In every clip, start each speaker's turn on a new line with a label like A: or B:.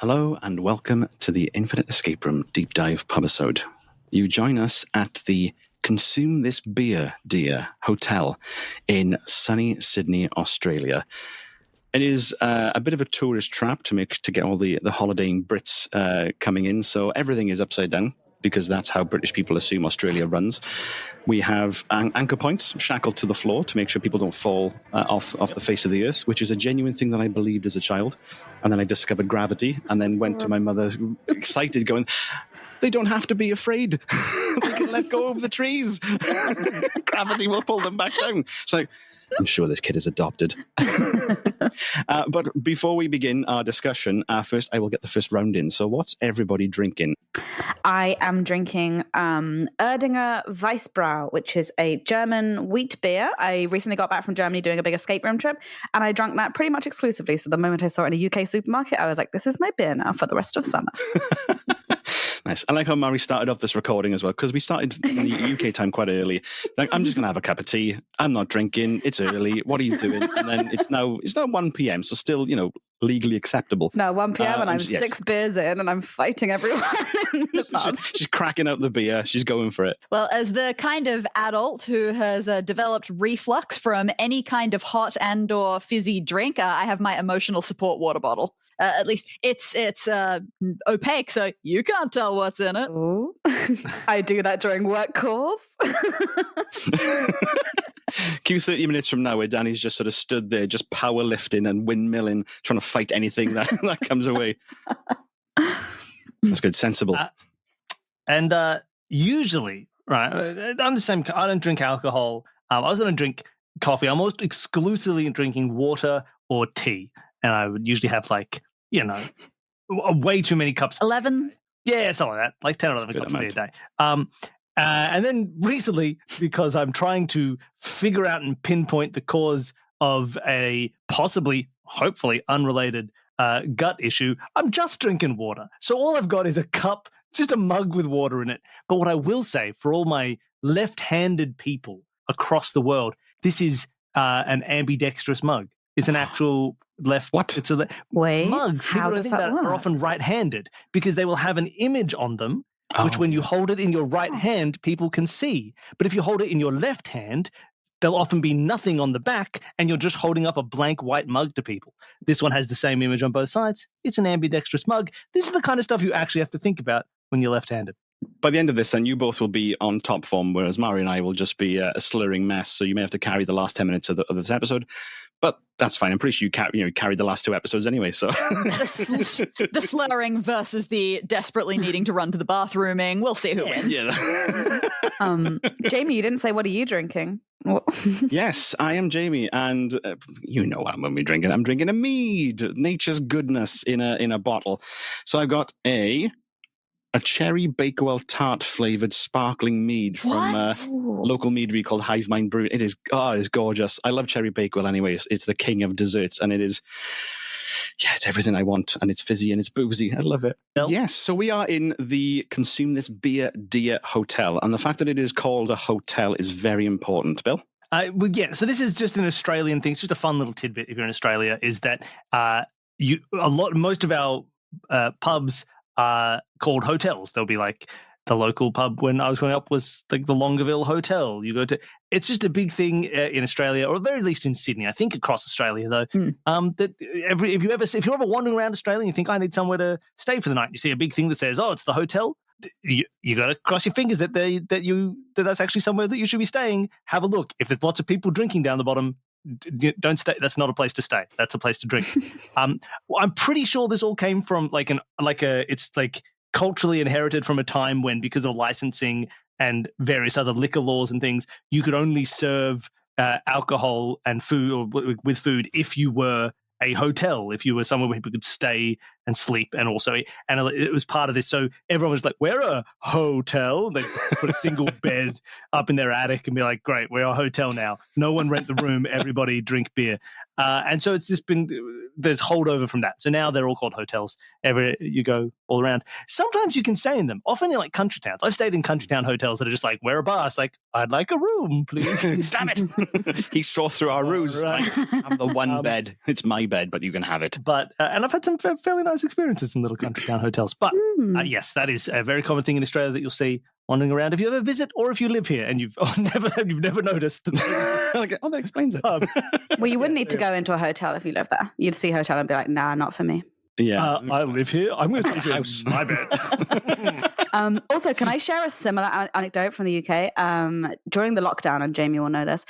A: Hello and welcome to the Infinite Escape Room Deep Dive Pubisode. You join us at the Consume This Beer, Dear Hotel in sunny Sydney, Australia. It is a bit of a tourist trap to get all the holidaying Brits coming in, so everything is upside down, because that's how British people assume Australia runs. We have anchor points shackled to the floor to make sure people don't fall off the face of the earth, which is a genuine thing that I believed as a child. And then I discovered gravity and then went to my mother excited going, they don't have to be afraid. They can let go of the trees. Gravity will pull them back down. So I'm sure this kid is adopted. But before we begin our discussion, first I will get the first round in. So what's everybody drinking?
B: I am drinking Erdinger Weissbrau, which is a German wheat beer. I recently got back from Germany doing a big escape room trip, and I drank that pretty much exclusively. So the moment I saw it in a UK supermarket, I was like, this is my beer now for the rest of summer.
A: Nice. I like how Mairi started off this recording as well, because we started in the UK time quite early. Like, I'm just going to have a cup of tea. I'm not drinking. It's early. What are you doing? And then it's now 1 p.m, so still, legally acceptable.
B: It's now 1 p.m. and I'm 6 beers in and I'm fighting everyone in the pub.
A: She's cracking out the beer. She's going for it.
C: Well, as the kind of adult who has developed reflux from any kind of hot and or fizzy drink, I have my emotional support water bottle. At least it's opaque, so you can't tell what's in it.
B: Ooh. I do that during work calls.
A: Cue 30 minutes from now where Danny's just sort of stood there, just powerlifting and windmilling, trying to fight anything that comes away. That's good, sensible.
D: Usually, right, I'm the same. I don't drink alcohol. I was going to drink coffee. I'm almost exclusively drinking water or tea. And I would usually have way too many cups.
C: 11?
D: Yeah, something like that. Like 10 or 11 cups of tea a day. And then recently, because I'm trying to figure out and pinpoint the cause of a possibly, hopefully unrelated gut issue, I'm just drinking water. So all I've got is a cup, just a mug with water in it. But what I will say for all my left-handed people across the world, this is an ambidextrous mug. It's an actual left.
A: What?
D: It's a
B: Wait,
D: mugs.
B: how does that work?
D: Are often right-handed because they will have an image on them, which when you hold it in your right hand, people can see. But if you hold it in your left hand, there'll often be nothing on the back, and you're just holding up a blank white mug to people. This one has the same image on both sides. It's an ambidextrous mug. This is the kind of stuff you actually have to think about when you're left-handed.
A: By the end of this, then, you both will be on top form, whereas Mairi and I will just be a slurring mess, so you may have to carry the last 10 minutes of this episode. But that's fine. I'm pretty sure you carried the last 2 episodes anyway. So
C: the slurring versus the desperately needing to run to the bathrooming. We'll see who wins.
A: Yeah.
B: Jamie, you didn't say, what are you drinking?
A: Yes, I am Jamie, and you know what I'm going to be drinking. I'm drinking a mead, nature's goodness in a bottle. So I've got a cherry Bakewell tart flavored sparkling mead from local meadery called Hive Mind Brew. It is gorgeous. I love cherry Bakewell anyway. It's the king of desserts, and it's everything I want, and it's fizzy and it's boozy. I love it. Bill? Yes, so we are in the Consume This Beer, Dear Hotel, and the fact that it is called a hotel is very important. Bill?
D: So this is just an Australian thing. It's just a fun little tidbit if you're in Australia, is that most of our pubs are called hotels. They'll be like the local pub when I was growing up was like the Longueville Hotel. You go to, it's just a big thing in Australia, or at the very least in Sydney. I think across Australia though, that if you're ever wandering around Australia and you think I need somewhere to stay for the night, you see a big thing that says, "Oh, it's the hotel." You got to cross your fingers that that's actually somewhere that you should be staying. Have a look. If there's lots of people drinking down the bottom, don't stay. That's not a place to stay. That's a place to drink. I'm pretty sure this all came from it's culturally inherited from a time when, because of licensing and various other liquor laws and things, you could only serve alcohol and food, or with food, if you were a hotel, if you were somewhere where people could stay and sleep, and also, and it was part of this. So everyone was like, "We're a hotel." They put a single bed up in their attic and be like, "Great, we're a hotel now. No one rent the room. Everybody drink beer." And so it's just been, there's holdover from that. So now they're all called hotels. You go all around. Sometimes you can stay in them. Often in like country towns. I've stayed in country town hotels that are just like, "We're a bar." It's like, "I'd like a room, please."
A: Damn it! He saw through our ruse. Right. I have the one bed. It's my bed, but you can have it.
D: But and I've had some fairly nice nice experiences in little country town hotels. But yes, that is a very common thing in Australia that you'll see wandering around. If you ever visit or if you live here and you've never noticed.
A: Like, oh, that explains it.
B: Well, you wouldn't need to go into a hotel if you live there. You'd see a hotel and be like, nah, not for me.
A: Yeah.
D: I live here. I'm going to sleep in
A: house.
D: my bed.
B: Also, can I share a similar anecdote from the UK? During the lockdown, and Jamie will know this,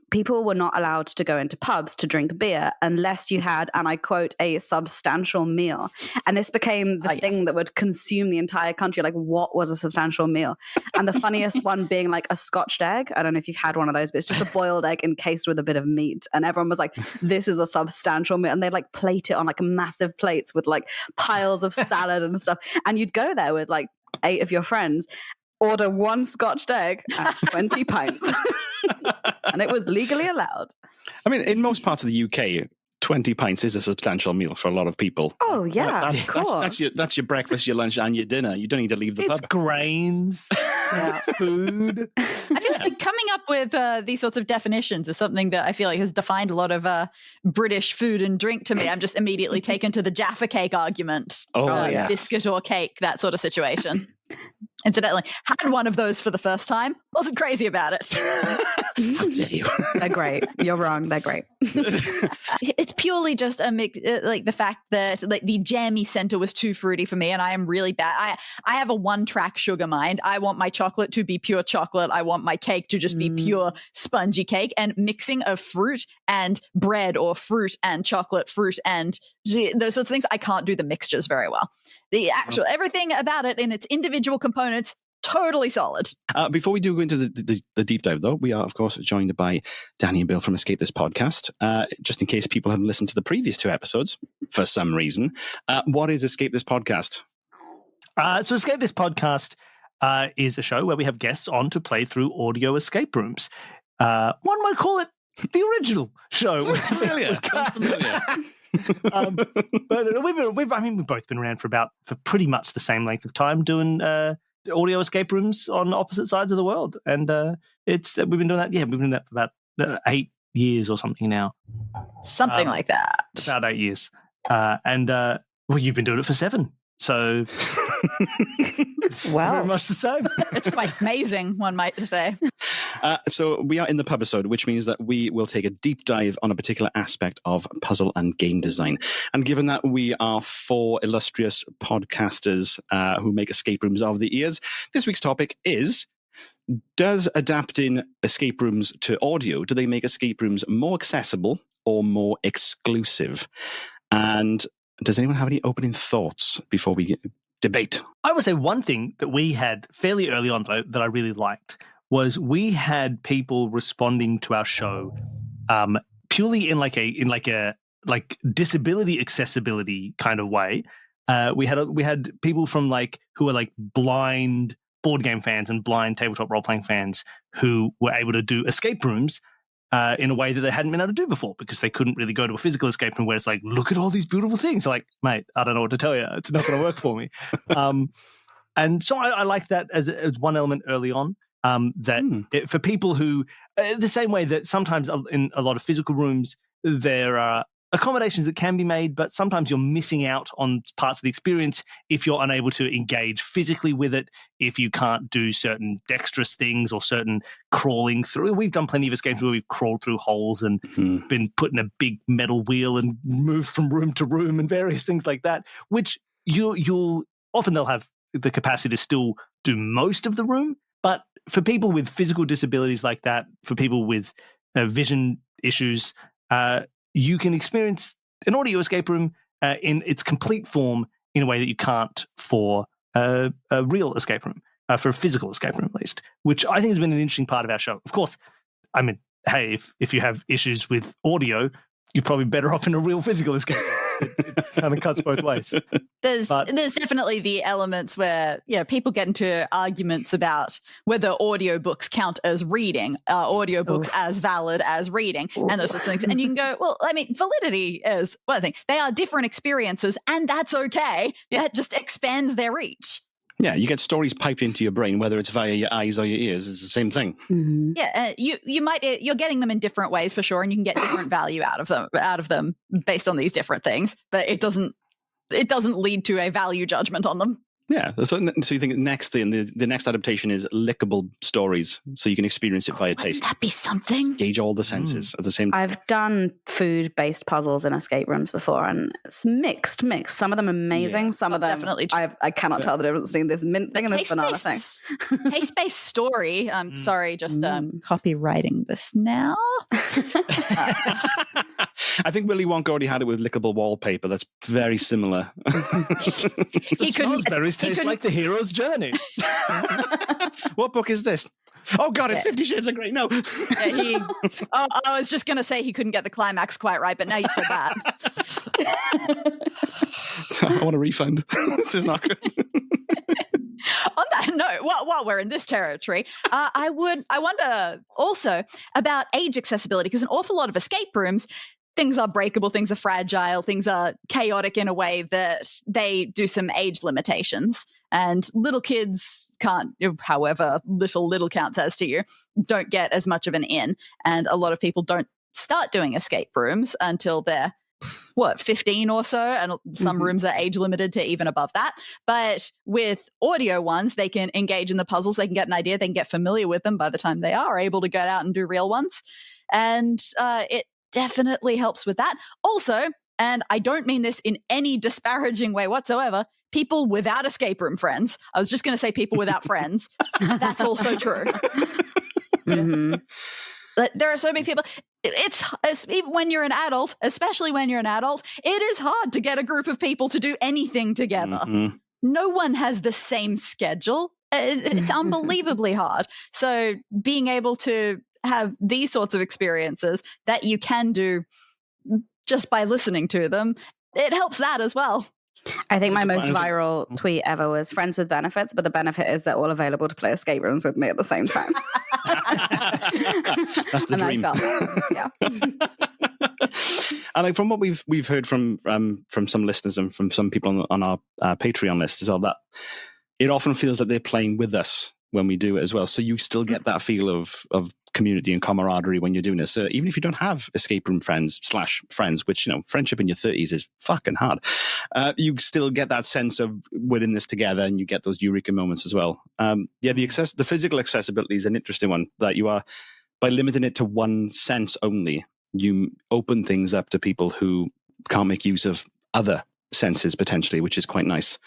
B: people were not allowed to go into pubs to drink beer unless you had, and I quote, a substantial meal. And this became the thing that would consume the entire country. Like, what was a substantial meal? And the funniest one being like a scotched egg. I don't know if you've had one of those, but it's just a boiled egg encased with a bit of meat. And everyone was like, this is a substantial meal. And they like plate it on like massive plates with like piles of salad and stuff. And you'd go there with like 8 of your friends, order one scotched egg at 20 pints. And it was legally allowed.
A: I mean, in most parts of the UK, 20 pints is a substantial meal for a lot of people.
B: Oh, yeah, of course.
A: That's your breakfast, your lunch, and your dinner. You don't need to leave the
D: It's
A: pub.
D: grains, it's food.
C: I feel like coming up with these sorts of definitions is something that I feel like has defined a lot of British food and drink to me. I'm just immediately taken to the Jaffa cake argument. Biscuit or cake, that sort of situation. Incidentally, had one of those for the first time. Wasn't crazy about it.
A: How dare you?
B: They're great. You're wrong. They're great.
C: It's purely just a mix, like the fact that like the jammy center was too fruity for me, and I am really bad. I have a one-track sugar mind. I want my chocolate to be pure chocolate. I want my cake to just be pure spongy cake. And mixing of fruit and bread, or fruit and chocolate, fruit and those sorts of things, I can't do the mixtures very well. The actual everything about it in its individual components, totally solid.
A: Before we do go into the deep dive, though, we are, of course, joined by Dani and Bill from Escape This Podcast. Just in case people haven't listened to the previous 2 episodes for some reason, what is Escape This Podcast?
D: So Escape This Podcast is a show where we have guests on to play through audio escape rooms. One might call it the original show.
A: Sounds familiar.
D: But we've both been around for pretty much the same length of time doing audio escape rooms on opposite sides of the world, and we've been doing that. Yeah, we've been doing that for about 8 years or something now.
C: Something like that.
D: About 8 years, and you've been doing it for 7. So it's very much the same.
C: It's quite amazing, one might say.
A: So we are in the pubisode, which means that we will take a deep dive on a particular aspect of puzzle and game design. And given that we are 4 illustrious podcasters who make escape rooms of the ears, this week's topic is: does adapting escape rooms to audio, do they make escape rooms more accessible or more exclusive? And does anyone have any opening thoughts before we debate?
D: I would say one thing that we had fairly early on that I really liked was we had people responding to our show purely in a disability accessibility kind of way. We had people from who are blind board game fans and blind tabletop role playing fans who were able to do escape rooms in a way that they hadn't been able to do before, because they couldn't really go to a physical escape room where it's like, look at all these beautiful things. They're like, mate, I don't know what to tell you. It's not going to work for me. And so I like that as one element early on. For people who, the same way that sometimes in a lot of physical rooms, there are accommodations that can be made, but sometimes you're missing out on parts of the experience if you're unable to engage physically with it, if you can't do certain dexterous things or certain crawling through. We've done plenty of escapes where we've crawled through holes and been put in a big metal wheel and moved from room to room and various things like that, which you'll often they'll have the capacity to still do most of the room. But for people with physical disabilities like that, for people with vision issues, you can experience an audio escape room in its complete form in a way that you can't for a real escape room, for a physical escape room at least, which I think has been an interesting part of our show. Of course, I mean, hey, if you have issues with audio, you're probably better off in a real physical escape room. It kind of cuts both ways.
C: There's definitely the elements where people get into arguments about whether audiobooks count as reading, audiobooks as valid as reading, and those sorts of things. And you can go, well, I mean, validity is one thing. They are different experiences, and that's okay. Yeah. That just expands their reach.
A: Yeah, you get stories piped into your brain, whether it's via your eyes or your ears. It's the same thing.
B: Mm-hmm.
C: Yeah, you're getting them in different ways for sure, and you can get different value out of them based on these different things. But it doesn't it doesn't lead to a value judgment on them.
A: Yeah. So you think the next adaptation is lickable stories, so you can experience it via taste.
C: Wouldn't that be something?
A: Gauge all the senses at the same time.
B: I've done food-based puzzles in escape rooms before, and it's mixed. Some of them amazing.
A: Yeah.
B: Some of them,
C: definitely.
B: I cannot tell the difference between this mint thing and this banana thing.
C: Taste-based story. I'm sorry, just copywriting this now.
A: I think Willy Wonka already had it with lickable wallpaper. That's very similar.
D: He Snozzberries taste like the hero's journey.
A: What book is this? Oh God, it's 50 Shades of Grey. No.
C: I was just going to say he couldn't get the climax quite right, but now you said that.
A: I want a refund. This is not good.
C: On that note, while we're in this territory, I wonder also about age accessibility, because an awful lot of escape rooms, things are breakable, things are fragile, things are chaotic in a way that they do some age limitations. And little kids can't, however little counts as to you, don't get as much of an in. And a lot of people don't start doing escape rooms until they're 15 or so, and some rooms are age limited to even above that. But with audio ones, they can engage in the puzzles, they can get an idea, they can get familiar with them by the time they are able to get out and do real ones. And it definitely helps with that. Also, and I don't mean this in any disparaging way whatsoever, people without escape room friends. I was just going to say people without friends. That's also true. But there are so many people. Even when you're an adult, especially when you're an adult, it is hard to get a group of people to do anything together. No one has the same schedule. It's unbelievably hard. So being able to have these sorts of experiences that you can do just by listening to them, it helps that as well.
B: I think my most viral tweet ever was friends with benefits, but the benefit is they're all available to play escape rooms with me at the same time.
A: That's the dream. And like, from what we've heard from some listeners and from some people on our Patreon list as well, that it often feels that they're playing with us when we do it as well. So you still get that feel of community and camaraderie when you're doing this. Even if you don't have escape room friends / friends, which, friendship in your 30s is fucking hard. You still get that sense of we're in this together, and you get those eureka moments as well. The physical accessibility is an interesting one, that you are, by limiting it to one sense only, you open things up to people who can't make use of other senses potentially, which is quite nice.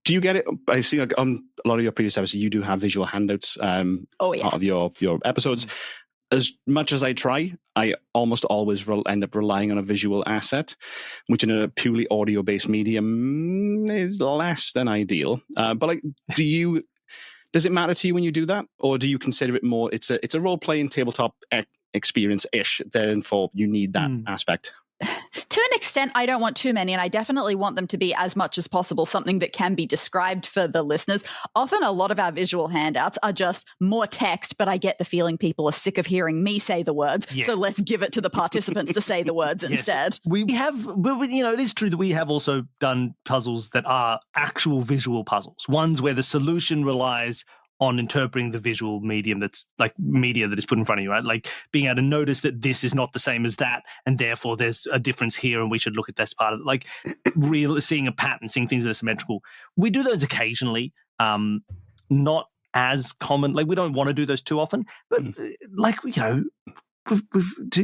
A: Do you get it? I see, like, on a lot of your previous episodes, you do have visual handouts part of your episodes. As much as I try, I almost always end up relying on a visual asset, which in a purely audio-based medium is less than ideal. But like, does it matter to you when you do that, or do you consider it more? It's a role-playing tabletop experience-ish. Therefore, you need that aspect.
C: To an extent, I don't want too many, and I definitely want them to be, as much as possible, something that can be described for the listeners. Often a lot of our visual handouts are just more text, but I get the feeling people are sick of hearing me say the words, so let's give it to the participants to say the words instead.
D: We have, it is true that we have also done puzzles that are actual visual puzzles, ones where the solution relies on interpreting the visual medium that's like media that is put in front of you, right? Like being able to notice that this is not the same as that, and therefore there's a difference here, and we should look at this part of it. Like seeing a pattern, seeing things that are symmetrical. We do those occasionally, not as common. Like, we don't want to do those too often, but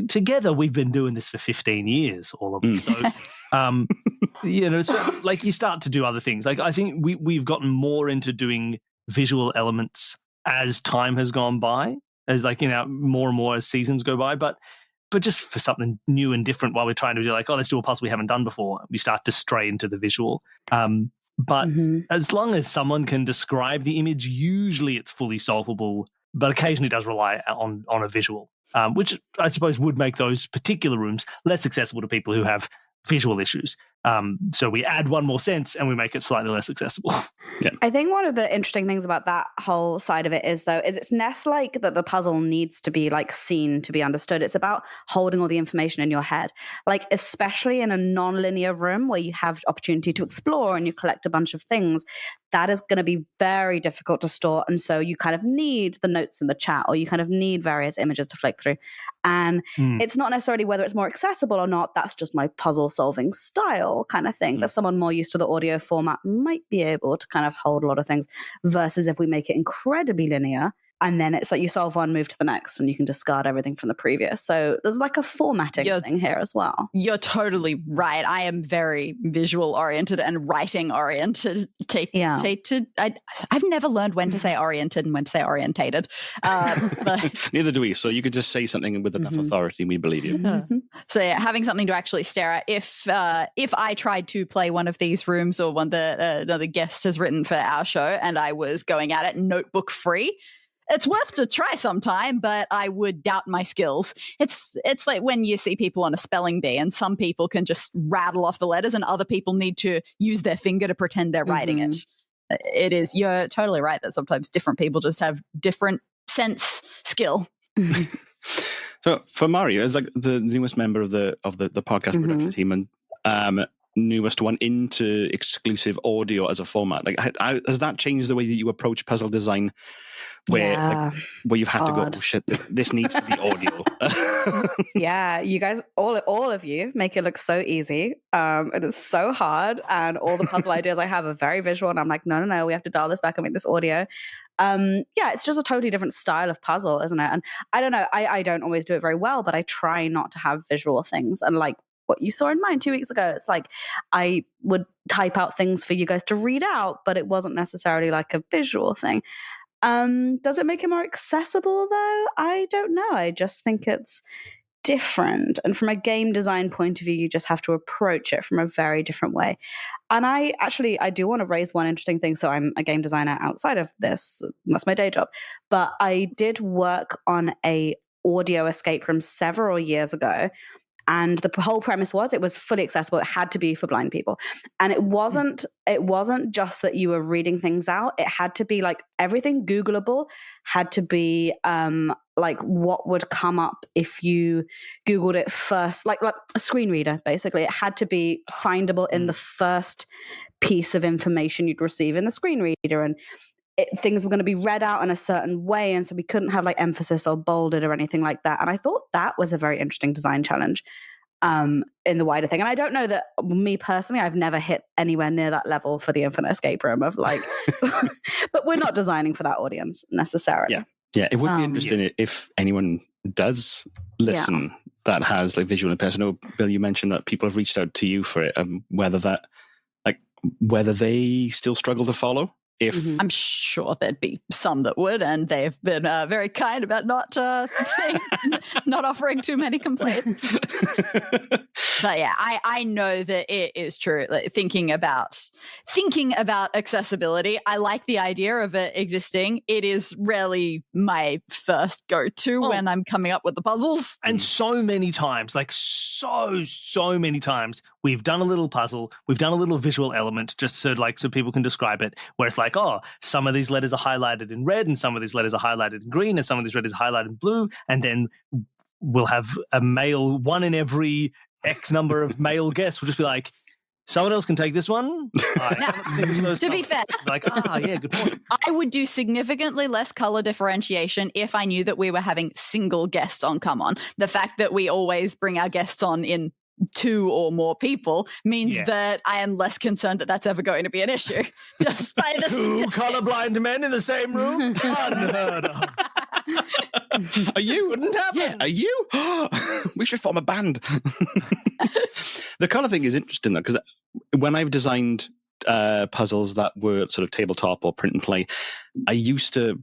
D: together we've been doing this for 15 years, all of us. So, so like you start to do other things. Like, I think we've gotten more into doing visual elements as time has gone by, as more and more as seasons go by, but just for something new and different, while we're trying to do let's do a puzzle we haven't done before, we start to stray into the visual. But as long as someone can describe the image, usually it's fully solvable, but occasionally it does rely on a visual, which I suppose would make those particular rooms less accessible to people who have visual issues. So we add one more sense and we make it slightly less accessible.
B: I think one of the interesting things about that whole side of it is it's less like that the puzzle needs to be seen to be understood. It's about holding all the information in your head. Especially in a non-linear room where you have opportunity to explore and you collect a bunch of things, that is going to be very difficult to store. And so you kind of need the notes in the chat, or you kind of need various images to flick through. And it's not necessarily whether it's more accessible or not. That's just my puzzle solving style kind of thing. But someone more used to the audio format might be able to kind of hold a lot of things, versus if we make it incredibly linear, and then it's like you solve one, move to the next, and you can discard everything from the previous. So there's like a formatting thing here as well.
C: You're totally right. I am very visual oriented and writing oriented. I've never learned when to say oriented and when to say orientated. But
A: neither do we. So you could just say something with enough authority, and we believe you.
C: So yeah, having something to actually stare at. If I tried to play one of these rooms, or one that another guest has written for our show, and I was going at it notebook free, it's worth to try sometime, but I would doubt my skills. It's like when you see people on a spelling bee, and some people can just rattle off the letters and other people need to use their finger to pretend they're writing it. It is, you're totally right that sometimes different people just have different sense skill.
A: So for Mairi, as like the newest member of the podcast production team, and newest one into exclusive audio as a format, like has that changed the way that you approach puzzle design? Where you've had to go, oh shit, this needs to be audio.
B: Yeah, you guys, all of you make it look so easy. It is so hard, and all the puzzle ideas I have are very visual, and I'm like, no, we have to dial this back and make this audio. It's just a totally different style of puzzle, isn't it? And I don't know, I don't always do it very well, but I try not to have visual things. And like what you saw in mine 2 weeks ago, it's like I would type out things for you guys to read out, but it wasn't necessarily like a visual thing. Does it make it more accessible though? I don't know. I just think it's different. And from a game design point of view, you just have to approach it from a very different way. And I do want to raise one interesting thing. So I'm a game designer outside of this. That's my day job. But I did work on a audio escape room several years ago. And the whole premise was it was fully accessible. It had to be for blind people. And it wasn't just that you were reading things out. It had to be like everything Googleable had to be like what would come up if you Googled it first, like a screen reader, basically. It had to be findable in the first piece of information you'd receive in the screen reader. And things were going to be read out in a certain way, and so we couldn't have like emphasis or bolded or anything like that. And I thought that was a very interesting design challenge in the wider thing. And I don't know that me personally, I've never hit anywhere near that level for the Infinite Escape Room of like, but we're not designing for that audience necessarily.
A: Yeah, it would be interesting if anyone does listen that has like visual impairment. I know, Bill, you mentioned that people have reached out to you for it, whether they still struggle to follow.
C: I'm sure there'd be some that would, and they've been very kind about not offering too many complaints. But yeah, I know that it is true. Like, thinking about accessibility, I like the idea of it existing. It is rarely my first go-to when I'm coming up with the puzzles.
D: And so many times, like so many times, we've done a little puzzle, we've done a little visual element just so people can describe it, where it's like, oh, some of these letters are highlighted in red and some of these letters are highlighted in green and some of these letters are highlighted in blue, and then we'll have a male, one in every X number of male guests will just be like, someone else can take this one.
C: To be fair,
D: like, good point.
C: I would do significantly less color differentiation if I knew that we were having single guests on Come On. The fact that we always bring our guests on in 2 or more people means that I am less concerned that that's ever going to be an issue. Just by the
D: 2 colorblind men in the same room? Unheard of.
A: Are you?
D: Wouldn't happen.
A: Yeah, are you? We should form a band. The color thing is interesting though, because when I've designed puzzles that were sort of tabletop or print and play,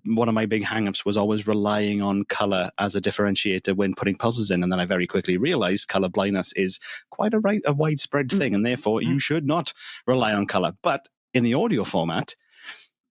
A: one of my big hang-ups was always relying on color as a differentiator when putting puzzles in, and then I very quickly realized color blindness is quite a widespread thing, and therefore you should not rely on color. But in the audio format,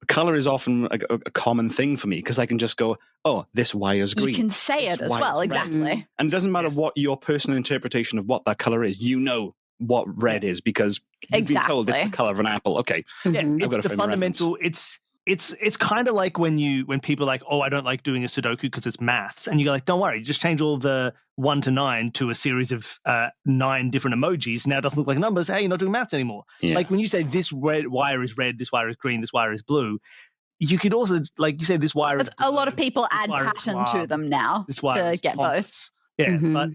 A: color is often a common thing for me, because I can just go, oh, this wire's green.
C: You can say it as well, exactly.
A: And it doesn't matter what your personal interpretation of what that color is, you know what red is, because you've been told it's the color of an apple. Okay.
D: Yeah, it's the fundamental, it's kind of like when people are like, oh, I don't like doing a Sudoku because it's maths, and you're like, don't worry, just change all the 1 to 9 to a series of 9 different emojis. Now it doesn't look like numbers. Hey, you're not doing maths anymore. Yeah. Like when you say this wire is red, this wire is green, this wire is blue, you could also, like you say, this wire is blue,
C: a lot of people add pattern to them now to get both.
D: Yeah, but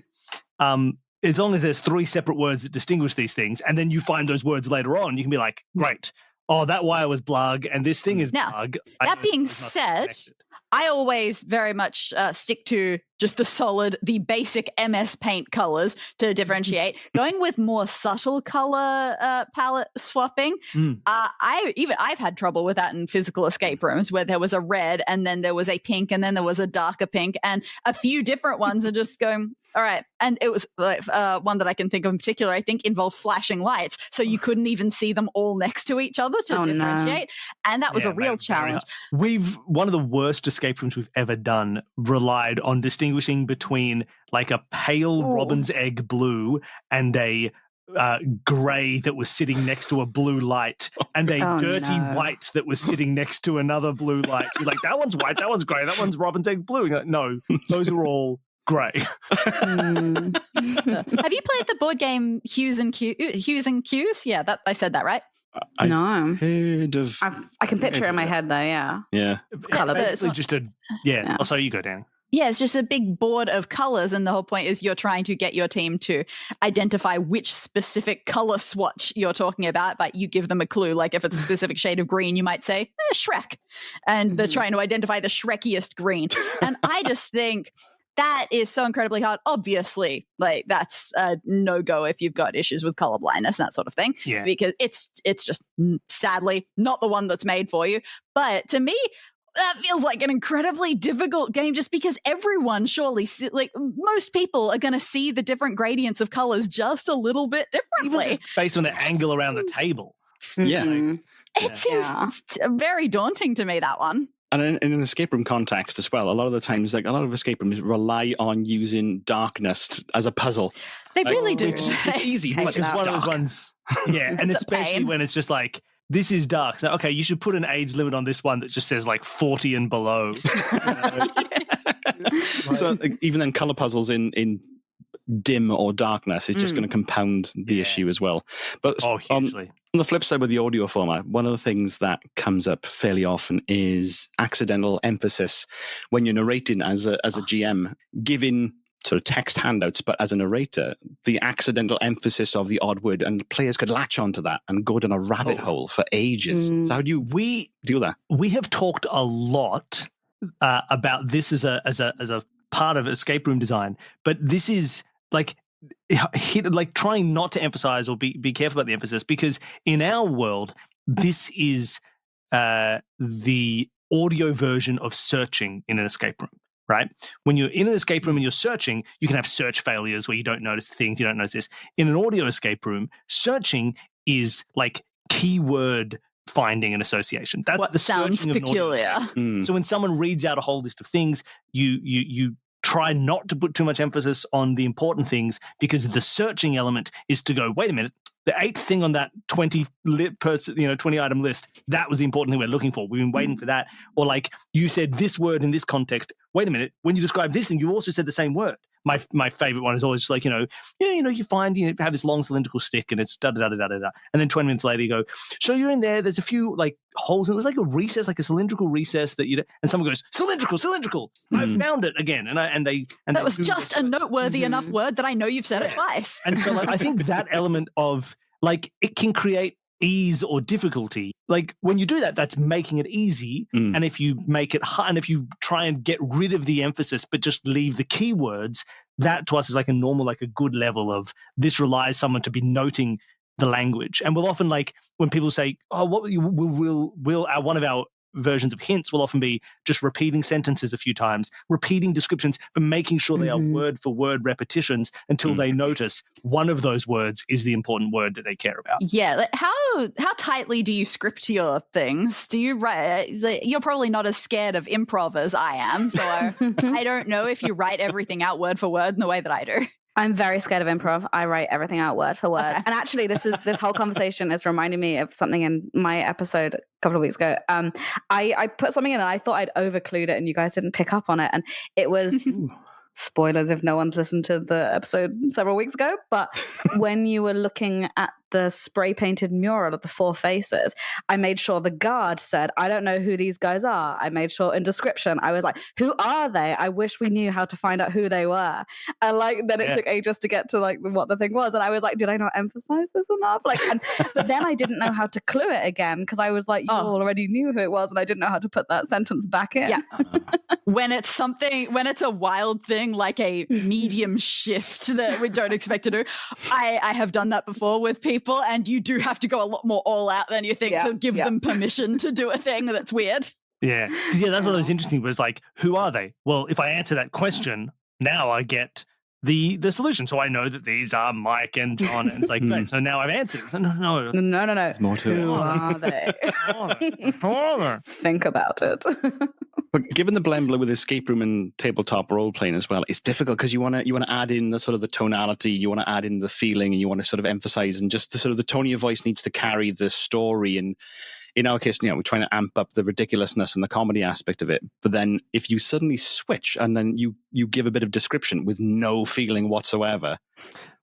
D: as long as there's 3 separate words that distinguish these things, and then you find those words later on, you can be like, great. Oh, that wire was blug, and this thing is blug.
C: That being said, I always very much stick to just the basic MS Paint colors to differentiate. Going with more subtle color palette swapping, I've had trouble with that in physical escape rooms where there was a red and then there was a pink and then there was a darker pink and a few different ones are just going, all right. And it was one that I can think of in particular, I think involved flashing lights. So you couldn't even see them all next to each other to differentiate. No. And that was a real challenge.
D: One of the worst escape rooms we've ever done relied on distinguishing between like a pale robin's egg blue and a grey that was sitting next to a blue light and a dirty white that was sitting next to another blue light. You're like, that one's white, that one's grey, that one's robin's egg blue. You're like, no, those are all grey.
C: Have you played the board game Hues and Cues? Yeah, I said that right.
B: No.
A: Heard of.
B: I can picture it in my head though. Yeah.
A: It's
B: color.
D: It's just a Oh, so you go, Danny.
C: Yeah, it's just a big board of colors, and the whole point is you're trying to get your team to identify which specific color swatch you're talking about, but you give them a clue. Like if it's a specific shade of green, you might say, Shrek. And they're trying to identify the Shrekiest green. And I just think that is so incredibly hard. Obviously, like that's a no-go if you've got issues with color blindness and that sort of thing.
D: Yeah.
C: Because it's just sadly not the one that's made for you. But to me, that feels like an incredibly difficult game just because everyone surely, like most people are going to see the different gradients of colors just a little bit differently.
D: Even just based on the angle around the table.
C: It seems very daunting to me, that one.
A: And in an escape room context as well, a lot of the times, like a lot of escape rooms rely on using darkness as a puzzle.
C: They really do.
A: It's easy, but
D: it's one of those ones. Yeah, and especially when it's just like, this is dark. So, okay, you should put an age limit on this one that just says like 40 and below.
A: So like, even then, color puzzles in dim or darkness is just going to compound the issue as well. But
D: hugely.
A: On the flip side with the audio format, one of the things that comes up fairly often is accidental emphasis when you're narrating as a GM, giving sort of text handouts, but as a narrator, the accidental emphasis of the odd word, and players could latch onto that and go down a rabbit hole for ages. So how do we deal with that?
D: We have talked a lot about this as a part of escape room design, but this is like trying not to emphasize or be careful about the emphasis, because in our world, this is the audio version of searching in an escape room. Right? When you're in an escape room and you're searching, you can have search failures where you don't notice things, you don't notice this. In an audio escape room, searching is like keyword finding and association. That's
C: what
D: the
C: sounds peculiar.
D: So when someone reads out a whole list of things, you try not to put too much emphasis on the important things, because the searching element is to go, wait a minute, the 8th thing on that 20 item list, that was the important thing we're looking for. We've been waiting for that. Or like, you said this word in this context. Wait a minute, when you describe this thing, you also said the same word. My favorite one is always just like, you find, you have this long cylindrical stick and it's da-da-da-da-da-da. And then 20 minutes later you go, so you're in there's a few like holes. And it was like a recess, like a cylindrical recess that and someone goes, cylindrical. I found it again. That
C: was just a noteworthy enough word that I know you've said it twice.
D: And so like, I think that element of like, it can create ease or difficulty. Like when you do that, that's making it easy. And if you make it hard, and if you try and get rid of the emphasis but just leave the keywords, that to us is like a normal, like a good level of this relies someone to be noting the language. And we'll often, like when people say, oh, what will one of our versions of hints will often be just repeating sentences a few times, repeating descriptions, but making sure they are word for word repetitions until they notice one of those words is the important word that they care about.
C: Yeah. Like how tightly do you script your things? Do you write? You're probably not as scared of improv as I am, so I don't know if you write everything out word for word in the way that I do.
B: I'm very scared of improv. I write everything out word for word. Okay. And actually, this whole conversation is reminding me of something in my episode a couple of weeks ago. I put something in and I thought I'd overclued it and you guys didn't pick up on it. And it was spoilers if no one's listened to the episode several weeks ago. But when you were looking at the spray painted mural of the 4 faces, I made sure the guard said, I don't know who these guys are. I made sure in description, I was like, who are they? I wish we knew how to find out who they were. And like, then it took ages to get to like what the thing was. And I was like, did I not emphasize this enough? Like, but then I didn't know how to clue it again because I was like, you already knew who it was. And I didn't know how to put that sentence back in.
C: Yeah. When it's a wild thing like a medium shift that we don't expect to do, I have done that before with people, and you do have to go a lot more all out than you think to give them permission to do a thing that's weird.
D: Yeah, because that's what was interesting was like, who are they? Well, if I answer that question, now I get the solution. So I know that these are Mike and John, and it's like, great, so now I've answered. No.
B: There's
A: more to it.
B: Who are they? Think about it.
A: But given the blend with escape room and tabletop role playing as well, it's difficult because you want to add in the sort of the tonality, you want to add in the feeling, and you want to sort of emphasize, and just the sort of the tone of your voice needs to carry the story. And in our case, we're trying to amp up the ridiculousness and the comedy aspect of it. But then if you suddenly switch and then you give a bit of description with no feeling whatsoever,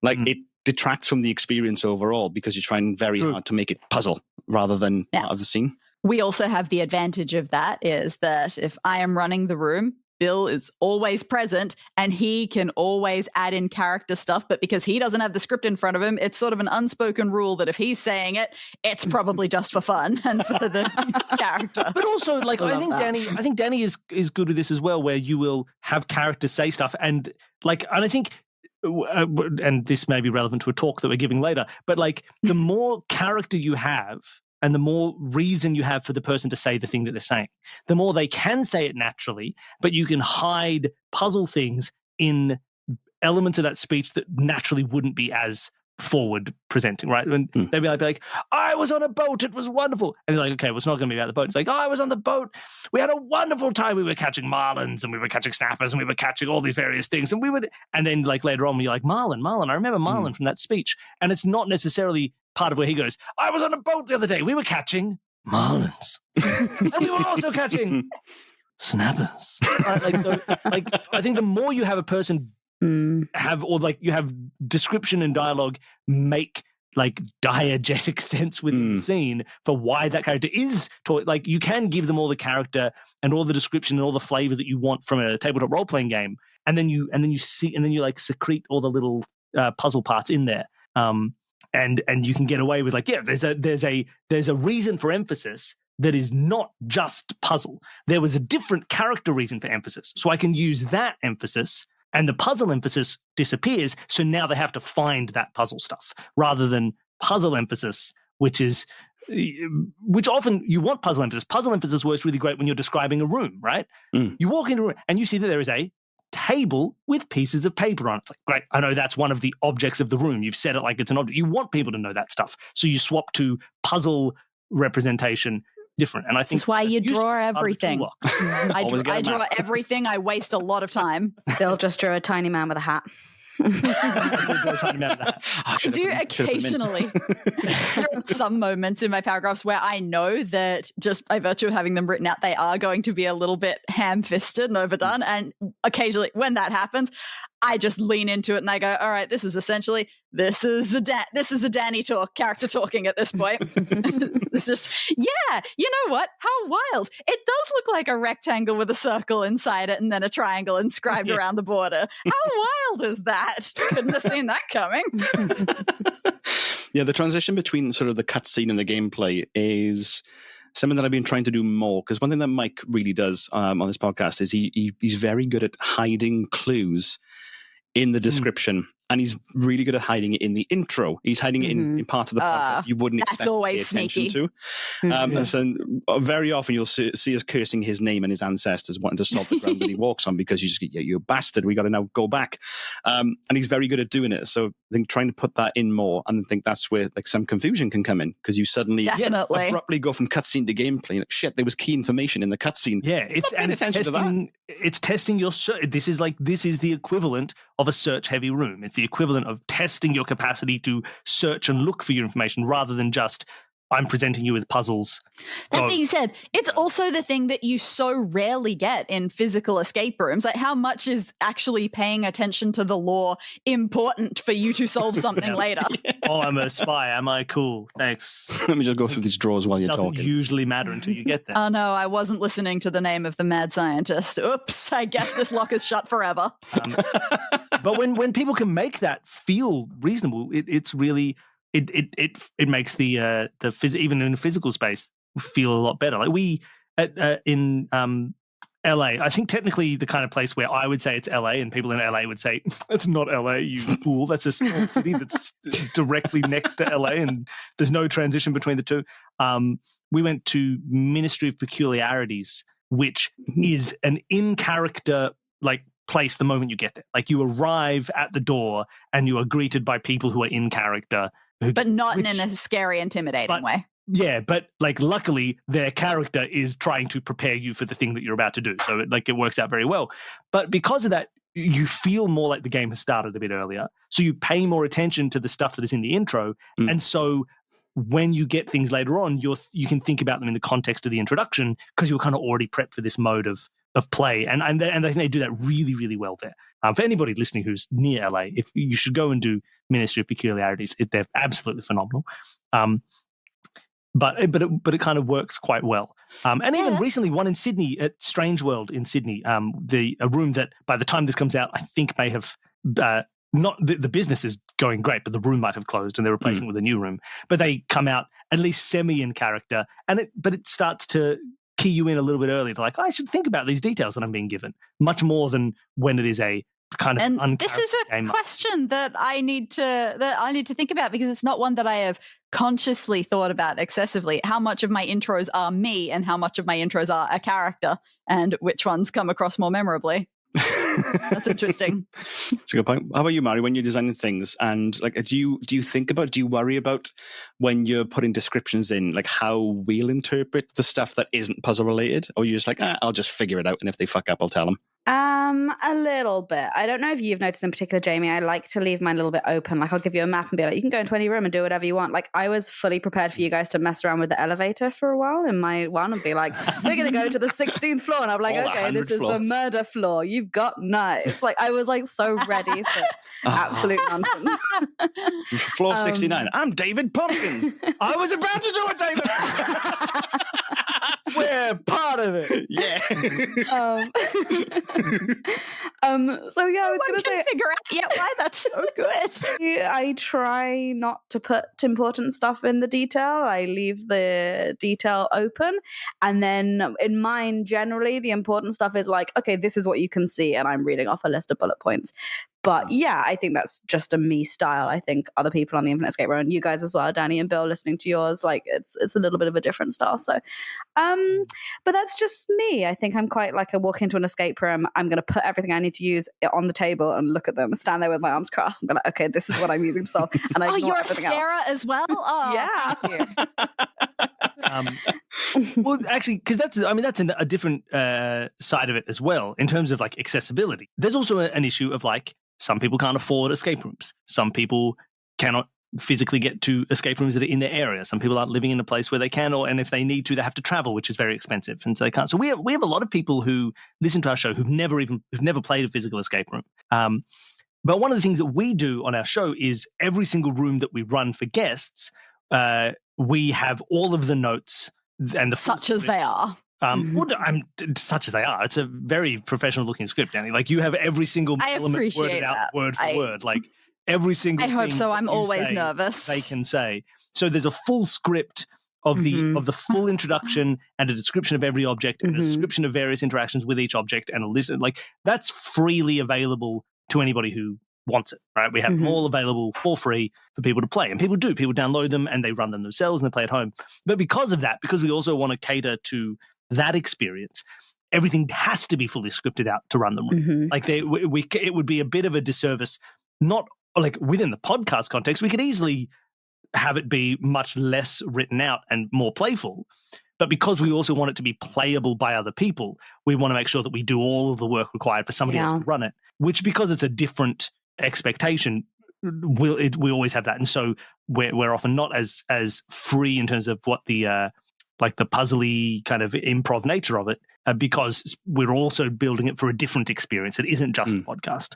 A: like it detracts from the experience overall because you're trying very hard to make it puzzle rather than part of the scene.
C: We also have the advantage of that is that if I am running the room, Bill is always present and he can always add in character stuff. But because he doesn't have the script in front of him, it's sort of an unspoken rule that if he's saying it, it's probably just for fun and for the character.
D: But also, like, I think Dani is good with this as well, where you will have characters say stuff and I think. And this may be relevant to a talk that we're giving later, but like the more character you have and the more reason you have for the person to say the thing that they're saying, the more they can say it naturally, but you can hide puzzle things in elements of that speech that naturally wouldn't be as forward presenting, right? And they'd be like, I was on a boat, it was wonderful. And you're like, okay, well, it's not going to be about the boat. It's like, I was on the boat, we had a wonderful time. We were catching marlins and we were catching snappers and we were catching all these various things. And then like later on, you're like, Marlin, I remember Marlin from that speech. And it's not necessarily part of where he goes, I was on a boat the other day, we were catching marlins. And we were also catching snappers. Right? I think the more you have a person you have description and dialogue make like diegetic sense within the scene for why that character is like you can give them all the character and all the description and all the flavor that you want from a tabletop role playing game, and then you like secrete all the little puzzle parts in there, and you can get away with like there's a reason for emphasis that is not just puzzle. There was a different character reason for emphasis, so I can use that emphasis. And the puzzle emphasis disappears, so now they have to find that puzzle stuff rather than puzzle emphasis, which often you want puzzle emphasis. Puzzle emphasis works really great when you're describing a room, right? You walk into a room and you see that there is a table with pieces of paper on it. It's like, great, I know that's one of the objects of the room. You've said it like it's an object. You want people to know that stuff. So you swap to puzzle representation different. And I think
C: that's why you draw everything. I draw everything. I waste a lot of time.
B: Bill just drew a tiny man with a hat.
C: I do occasionally. There are some moments in my paragraphs where I know that just by virtue of having them written out, they are going to be a little bit ham-fisted and overdone. And occasionally when that happens, I just lean into it and I go, all right, this is the Dani talk, character talking at this point. It's just, yeah, you know what? How wild. It does look like a rectangle with a circle inside it and then a triangle inscribed around the border. How wild is that? Couldn't have seen that coming.
A: Yeah, the transition between sort of the cutscene and the gameplay is something that I've been trying to do more, because one thing that Mike really does on this podcast is he's very good at hiding clues in the description, and he's really good at hiding it in the intro. He's hiding it in part of the plot that you wouldn't expect to pay attention to. So very often you'll see us cursing his name and his ancestors, wanting to salt the ground that he walks on, because you just get, you bastard, we got to now go back. And he's very good at doing it. So I think trying to put that in more, and I think that's where like some confusion can come in, because you suddenly abruptly go from cutscene to gameplay. Like, shit, there was key information in the cutscene.
D: Yeah, it's testing your search. This is the equivalent of a search heavy room. It's the equivalent of testing your capacity to search and look for your information, rather than just, I'm presenting you with puzzles.
C: That being said, it's also the thing that you so rarely get in physical escape rooms. Like, how much is actually paying attention to the lore important for you to solve something later?
D: Oh, I'm a spy. Am I cool? Thanks.
A: Let me just go through these drawers while you're
D: Doesn't
A: talking.
D: usually matter until you get there.
C: Oh no, I wasn't listening to the name of the mad scientist. Oops, I guess this lock is shut forever.
D: But when people can make that feel reasonable, it's really it makes the even in a physical space feel a lot better. Like we in LA, I think technically the kind of place where I would say it's LA and people in LA would say it's not LA, you fool. That's a small city that's directly next to LA and there's no transition between the two. We went to Ministry of Peculiarities, which is an in-character like place the moment you get there. Like you arrive at the door and you are greeted by people who are in character.
C: But not in a scary, intimidating way.
D: Yeah, but like luckily their character is trying to prepare you for the thing that you're about to do. So it works out very well. But because of that, you feel more like the game has started a bit earlier. So you pay more attention to the stuff that is in the intro. And so when you get things later on, you can think about them in the context of the introduction because you're kind of already prepped for this mode of play. And I think they do that really, really well there. For anybody listening who's near LA, if you should go and do Ministry of Peculiarities, they're absolutely phenomenal. But it kind of works quite well. And even recently, one in Sydney at Strange World in Sydney, a room that by the time this comes out, I think may have not the business is going great, but the room might have closed and they're replacing it with a new room. But they come out at least semi in character, but it starts to key you in a little bit early to like, I should think about these details that I'm being given much more than when it is a kind of.
C: And this is a question that I need to think about because it's not one that I have consciously thought about excessively. How much of my intros are me and how much of my intros are a character and which ones come across more memorably. That's interesting.
A: That's a good point. How about you, Mairi, when you're designing things and like do you worry about when you're putting descriptions in like how we'll interpret the stuff that isn't puzzle related, or you're just like I'll just figure it out and if they fuck up I'll tell them?
B: A little bit. I don't know if you've noticed in particular, Jamie, I like to leave mine a little bit open. Like I'll give you a map and be like, you can go into any room and do whatever you want. Like I was fully prepared for you guys to mess around with the elevator for a while in my one and be like, we're going to go to the 16th floor. And I'm like, okay, this is the murder floor. You've got knives. Like I was like so ready for absolute nonsense.
A: Floor 69. I'm David Pumpkins.
D: I was about to do it, David. We're part of it.
A: Yeah.
B: So yeah, I was going to say,
C: figure out why that's so good.
B: I try not to put important stuff in the detail. I leave the detail open, and then in mine, generally, the important stuff is like, okay, this is what you can see, and I'm reading off a list of bullet points. But yeah, I think that's just a me style. I think other people on the Infinite Escape Room, and you guys as well, Dani and Bill, listening to yours, like it's a little bit of a different style. So, but that's just me. I think I'm quite like I walk into an escape room, I'm going to put everything I need to use on the table and look at them, stand there with my arms crossed, and be like, okay, this is what I'm using to solve. And I
C: you're a starer as well. Oh,
B: yeah.
C: Thank you.
D: Well, actually, because that's a different side of it as well in terms of like accessibility. There's also an issue of like some people can't afford escape rooms. Some people cannot physically get to escape rooms that are in their area. Some people aren't living in a place where they can, and if they need to, they have to travel, which is very expensive, and so they can't. So we have a lot of people who listen to our show who've never played a physical escape room. But one of the things that we do on our show is every single room that we run for guests, we have all of the notes and the
C: such as they are.
D: Such as they are. It's a very professional looking script, Dani. Like you have every single element worded out word for word. Like every single.
C: I hope so. I'm always nervous.
D: They can say. So there's a full script of the full introduction and a description of every object and a description of various interactions with each object and a list. Like that's freely available to anybody who wants it, right? We have them all available for free for people to play, and people download them and they run them themselves and they play at home. But because of that, because we also want to cater to that experience, everything has to be fully scripted out to run them. Like it would be a bit of a disservice, not like within the podcast context. We could easily have it be much less written out and more playful, but because we also want it to be playable by other people, we want to make sure that we do all of the work required for somebody else to run it, which because it's a different expectation we always have that, and so we're often not as free in terms of what the like the puzzly kind of improv nature of it, because we're also building it for a different experience. It isn't just a podcast.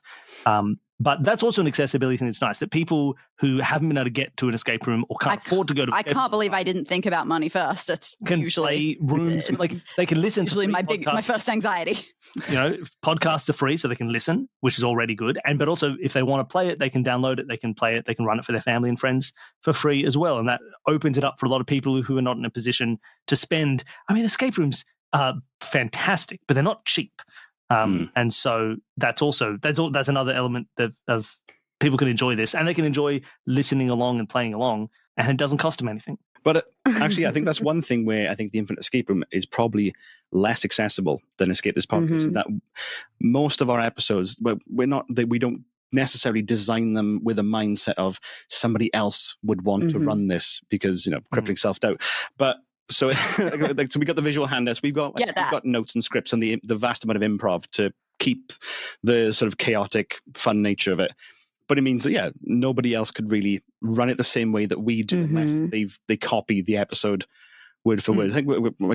D: But that's also an accessibility thing that's nice, that people who haven't been able to get to an escape room or can't afford to go to
C: I can't believe I didn't think about money first. It's
D: can
C: usually
D: play rooms, like they can listen
C: usually
D: to
C: my first anxiety.
D: You know, podcasts are free, so they can listen, which is already good. But also, if they want to play it, they can download it, they can play it, they can run it for their family and friends for free as well. And that opens it up for a lot of people who are not in a position to spend. I mean, escape rooms are fantastic, but they're not cheap. And so that's another element of people can enjoy this, and they can enjoy listening along and playing along, and it doesn't cost them anything.
A: But actually, I think that's one thing where I think the Infinite Escape Room is probably less accessible than Escape This Podcast. That most of our episodes, we don't necessarily design them with a mindset of somebody else would want to run this because, crippling self-doubt. But so, so we got the visual handouts. We've got notes and scripts and the vast amount of improv to keep the sort of chaotic, fun nature of it. But it means that, nobody else could really run it the same way that we do unless they copy the episode word for word. I think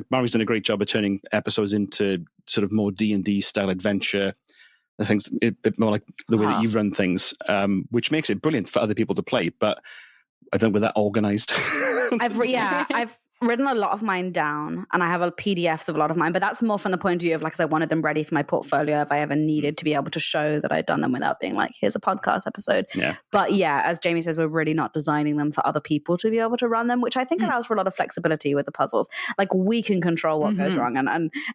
A: Mairi's done a great job of turning episodes into sort of more D&D style adventure. I think a bit more like the way that you run things, which makes it brilliant for other people to play. But I don't know, we're that organized.
B: I've written a lot of mine down, and I have PDFs of a lot of mine, but that's more from the point of view of I wanted them ready for my portfolio if I ever needed to be able to show that I'd done them without being like, here's a podcast episode.
A: Yeah.
B: But as Jamie says, we're really not designing them for other people to be able to run them, which I think allows for a lot of flexibility with the puzzles. Like, we can control what goes wrong. And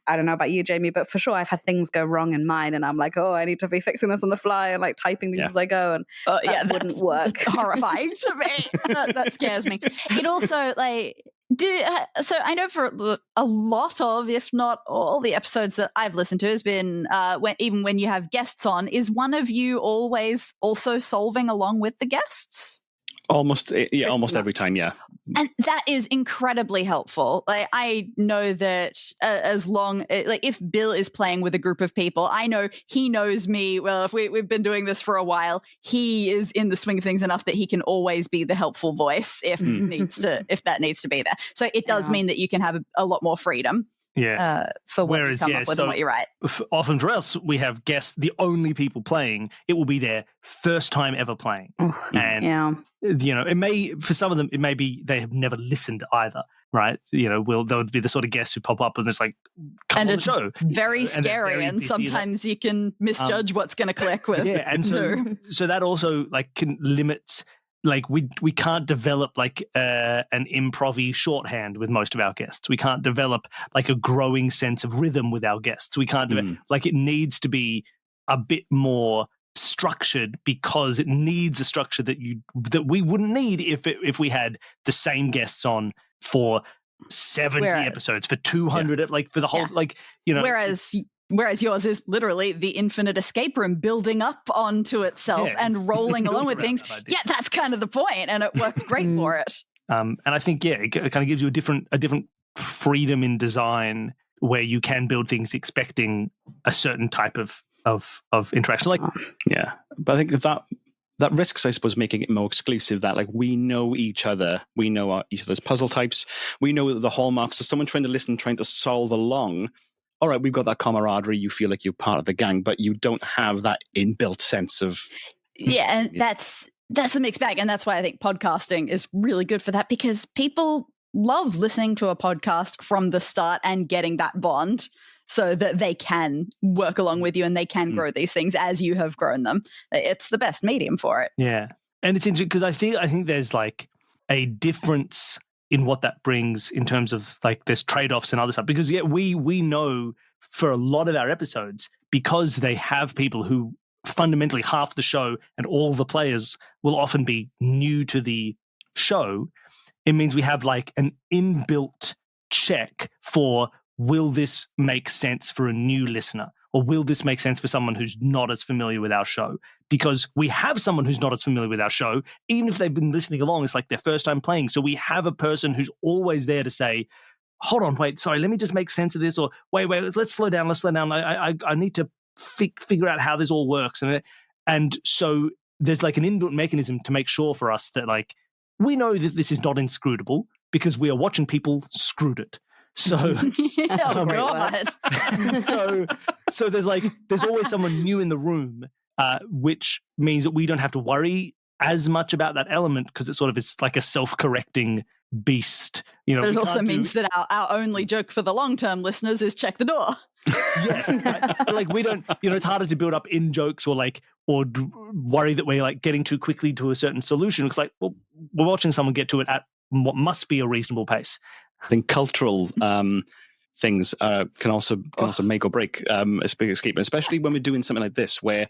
B: I don't know about you, Jamie, but for sure I've had things go wrong in mine, and I'm like, I need to be fixing this on the fly and typing these as I go. And that wouldn't work.
C: Horrifying to me. That scares me. It also so I know for a lot of, if not all, the episodes that I've listened to has been even when you have guests on, is one of you always also solving along with the guests?
A: Almost every time, yeah.
C: And that is incredibly helpful. I know that as long, if Bill is playing with a group of people, I know he knows me well. If we've been doing this for a while, he is in the swing of things enough that he can always be the helpful voice if that needs to be there. So it does mean that you can have a lot more freedom. For what you come up with and what you write.
D: Often for us, we have guests, the only people playing, it will be their first time ever playing. It may, for some of them, it may be they have never listened either, right? There would be the sort of guests who pop up and it's like, come on the show.
C: Very scary, and sometimes you can misjudge what's going to click with.
D: Yeah, and so that also can limit. We can't develop an improv-y shorthand with most of our guests. We can't develop a growing sense of rhythm with our guests. We can't it needs to be a bit more structured, because it needs a structure that we wouldn't need if we had the same guests on for 70 episodes, for 200 for the whole
C: Whereas yours is literally the infinite escape room building up onto itself and rolling along with things. Yeah, that's kind of the point, and it works great for it.
D: And I think, it kind of gives you a different freedom in design where you can build things expecting a certain type of interaction.
A: But I think that risks, I suppose, making it more exclusive, that we know each other, we know each other's puzzle types, we know the hallmarks. So someone trying to solve along, all right, we've got that camaraderie, you feel like you're part of the gang, but you don't have that inbuilt sense of...
C: Yeah, and that's the mixed bag, and that's why I think podcasting is really good for that, because people love listening to a podcast from the start and getting that bond so that they can work along with you and they can grow these things as you have grown them. It's the best medium for it.
D: Yeah, and it's interesting because I think there's a difference in what that brings in terms of there's trade-offs and other stuff, because we know for a lot of our episodes, because they have people who fundamentally half the show and all the players will often be new to the show, it means we have an inbuilt check for, will this make sense for a new listener? Or will this make sense for someone who's not as familiar with our show? Because we have someone who's not as familiar with our show, even if they've been listening along, it's their first time playing. So we have a person who's always there to say, hold on, wait, sorry, let me just make sense of this. Or wait, let's slow down. I need to figure out how this all works. And so there's like an inbuilt mechanism to make sure for us that like we know that this is not inscrutable because we are watching people screwed it. So,
C: Oh, God.
D: so there's always someone new in the room, which means that we don't have to worry as much about that element because it's like a self-correcting beast.
C: But it also means that our only joke for the long-term listeners is check the door.
D: Yes, right? Like we don't, it's harder to build up in jokes or worry that we're like getting too quickly to a certain solution. It's like, well, we're watching someone get to it at what must be a reasonable pace.
A: I think cultural things can also make or break a big escape, especially when we're doing something like this, where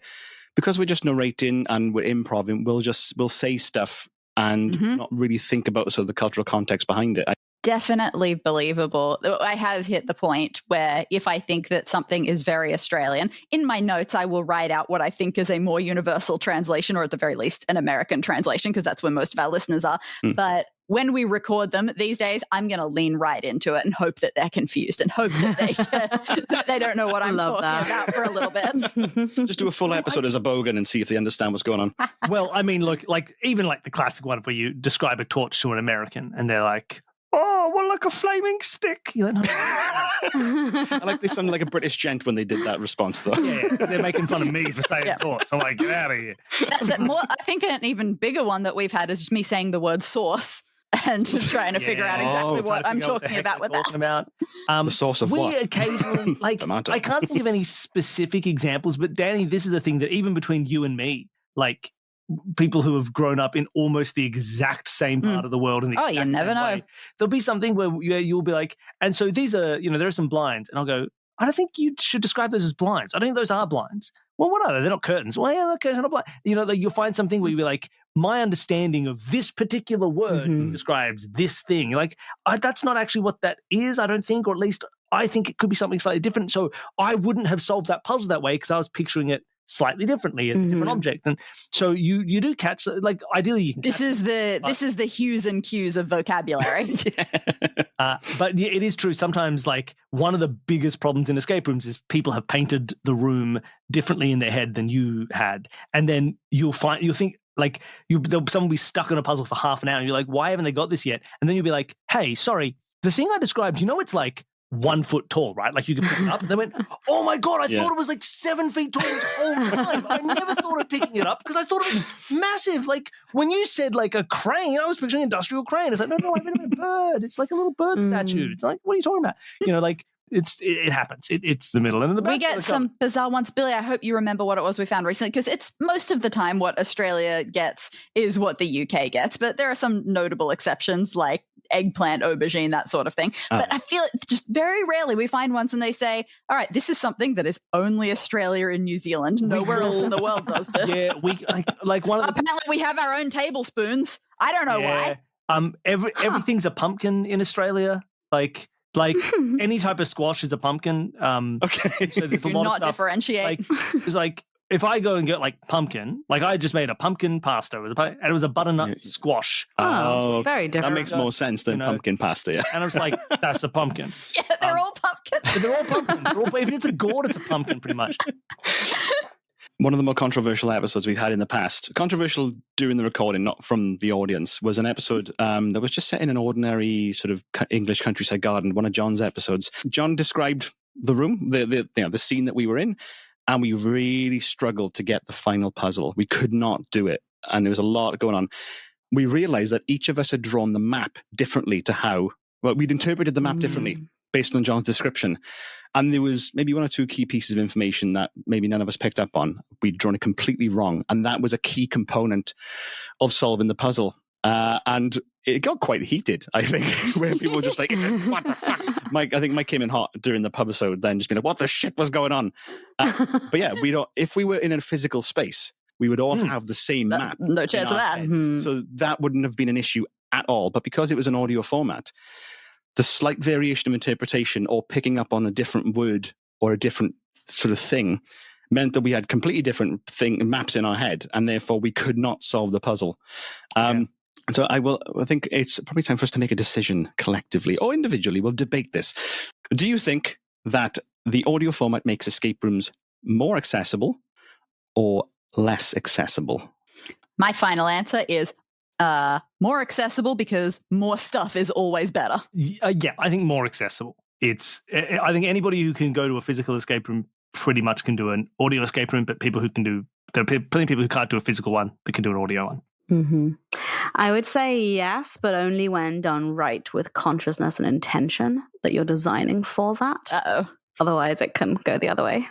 A: because we're just narrating and we're improvising, we'll say stuff and not really think about sort of the cultural context behind it.
C: Definitely believable. I have hit the point where if I think that something is very Australian, in my notes I will write out what I think is a more universal translation, or at the very least an American translation, because that's where most of our listeners are. But when we record them these days, I'm going to lean right into it and hope that they're confused and hope that they don't know what I'm talking about for a little bit.
A: Just do a full episode as a bogan and see if they understand what's going on.
D: Well, I mean, look, like even like the classic one where you describe a torch to an American and they're like, "Oh, well, like a flaming stick." You're like, no.
A: I like they sound like a British gent when they did that response, though.
D: Yeah, they're making fun of me for saying torch. I'm like, get out of here.
C: That's it. I think an even bigger one that we've had is just me saying the word sauce and just trying to figure out exactly what I'm talking about with that.
A: The source of what?
D: We occasionally, like, I can't think of any specific examples, but Dani, this is a thing that even between you and me, like, people who have grown up in almost the exact same part of the world in the exact
C: you never know.
D: way, there'll be something where you'll be like, and so these are, there are some blinds, and I'll go, I don't think you should describe those as blinds. I don't think those are blinds. Well, what are they? They're not curtains. Well, yeah, they're curtains, they're not blinds. Like you'll find something where you'll be like, my understanding of this particular word describes this thing. Like, that's not actually what that is, I don't think, or at least I think it could be something slightly different. So I wouldn't have solved that puzzle that way because I was picturing it slightly differently as a different object. And so you do catch, like, ideally you can
C: this is the hues and cues of vocabulary.
D: But yeah, it is true. Sometimes, like, one of the biggest problems in escape rooms is people have painted the room differently in their head than you had. And then you'll think, like, someone will be stuck on a puzzle for half an hour and you're like, why haven't they got this yet? And then you'll be like, hey, sorry, the thing I described, it's like 1 foot tall, right? Like you can pick it up. And they went, oh my God, I thought it was like 7 feet tall this whole time. I never thought of picking it up because I thought it was massive. Like when you said like a crane, I was picturing an industrial crane. It's like, no, I meant a bird. It's like a little bird statue. It's like, what are you talking about? Like it happens. It's the middle. And in the back,
C: we get some bizarre ones. Billy, I hope you remember what it was we found recently, because it's most of the time what Australia gets is what the UK gets, but there are some notable exceptions like eggplant, aubergine, that sort of thing. But I feel just very rarely we find ones and they say, all right, this is something that is only Australia and New Zealand. Nowhere else in the world does this.
D: Yeah, we like one of the...
C: Apparently we have our own tablespoons. I don't know why.
D: Everything's a pumpkin in Australia. Like any type of squash is a pumpkin.
A: Okay.
D: So there's a lot of stuff.
C: Differentiate.
D: It's like if I go and get like pumpkin, like I just made a pumpkin pasta, and it was a butternut squash.
B: Oh, very different.
A: That makes more sense than pumpkin pasta. Yeah.
D: And I was like, that's a pumpkin.
C: Yeah, they're all pumpkin.
D: They're all pumpkin. If it's a gourd, it's a pumpkin, pretty much.
A: One of the more controversial episodes we've had in the past, controversial during the recording, not from the audience, was an episode that was just set in an ordinary sort of English countryside garden, one of John's episodes. John described the room, the scene that we were in, and we really struggled to get the final puzzle. We could not do it, and there was a lot going on. We realized that each of us had drawn the map differently we'd interpreted the map differently based on John's description. And there was maybe one or two key pieces of information that maybe none of us picked up on. We'd drawn it completely wrong. And that was a key component of solving the puzzle. And it got quite heated, I think, where people were just like, what the fuck? I think Mike came in hot during the pub episode, then just being like, what the shit was going on? But yeah, if we were in a physical space, we would all have the same map.
C: No chance of that.
A: So that wouldn't have been an issue at all. But because it was an audio format, the slight variation of interpretation or picking up on a different word or a different sort of thing meant that we had completely different maps in our head, and therefore we could not solve the puzzle. So I think it's probably time for us to make a decision collectively or individually. We'll debate this. Do you think that the audio format makes escape rooms more accessible or less accessible?
C: My final answer is more accessible, because more stuff is always better.
D: Yeah, I think more accessible. I think anybody who can go to a physical escape room pretty much can do an audio escape room, but there are plenty of people who can't do a physical one that can do an audio one.
B: Mm-hmm. I would say yes, but only when done right with consciousness and intention that you're designing for that.
C: Uh-oh.
B: Otherwise, it can go the other way.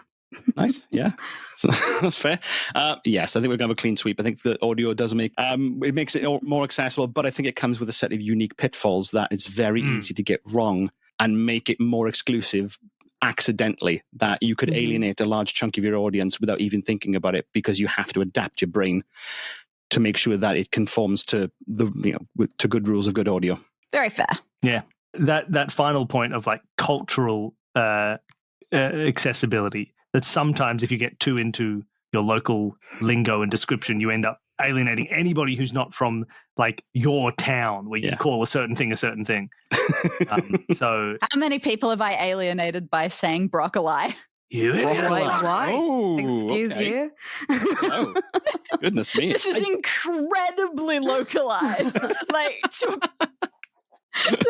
A: Nice, yeah. So that's fair. Yes, I think we're going to have a clean sweep. I think the audio does it makes it more accessible, but I think it comes with a set of unique pitfalls that it's very easy to get wrong and make it more exclusive accidentally, that you could alienate a large chunk of your audience without even thinking about it, because you have to adapt your brain to make sure that it conforms to to good rules of good audio.
C: Very fair.
D: Yeah, that final point of like cultural accessibility, that sometimes if you get too into your local lingo and description, you end up alienating anybody who's not from like your town where you call a certain thing a certain thing. So
C: how many people have I alienated by saying broccoli?
D: You idiot.
B: What?
A: Oh,
B: Excuse
A: okay.
B: you?
A: Oh, goodness me.
C: This is incredibly localized. Like to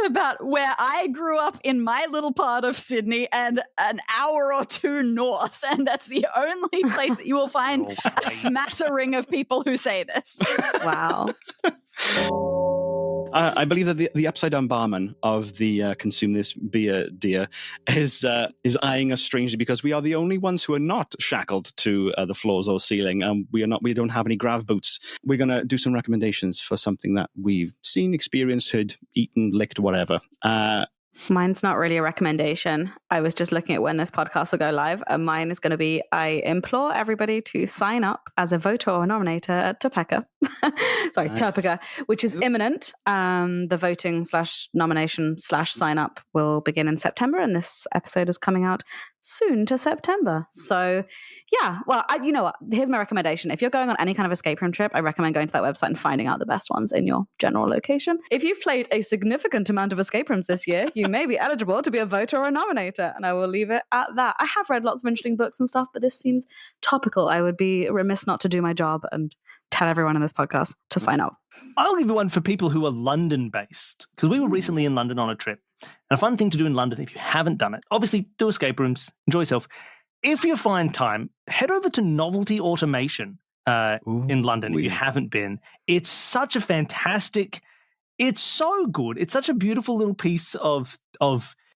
C: about where I grew up in my little part of Sydney and an hour or two north. And that's the only place that you will find a smattering of people who say this.
B: Wow.
A: I believe that the upside down barman of the Consume This Beer Dear is eyeing us strangely, because we are the only ones who are not shackled to the floors or ceiling, and we don't have any grav boots. We're going to do some recommendations for something that we've seen, experienced, heard, eaten, licked, whatever.
B: Mine's not really a recommendation. I was just looking at when this podcast will go live, and mine is going to be, I implore everybody to sign up as a voter or nominator at TERPECA. Sorry, nice. TERPECA, which is imminent. The voting /nomination/sign up will begin in September, and this episode is coming out soon to September. So yeah, well, you know what? Here's my recommendation. If you're going on any kind of escape room trip, I recommend going to that website and finding out the best ones in your general location. If you've played a significant amount of escape rooms this year, you may be eligible to be a voter or a nominator, and I will leave it at that. I have read lots of interesting books and stuff, but this seems topical. I would be remiss not to do my job and tell everyone in this podcast to sign up.
D: I'll give you one for people who are London-based, because we were recently in London on a trip. And a fun thing to do in London, if you haven't done it, obviously do escape rooms, enjoy yourself. If you find time, head over to Novelty Automation in London if you haven't been. It's such a fantastic, it's so good. It's such a beautiful little piece of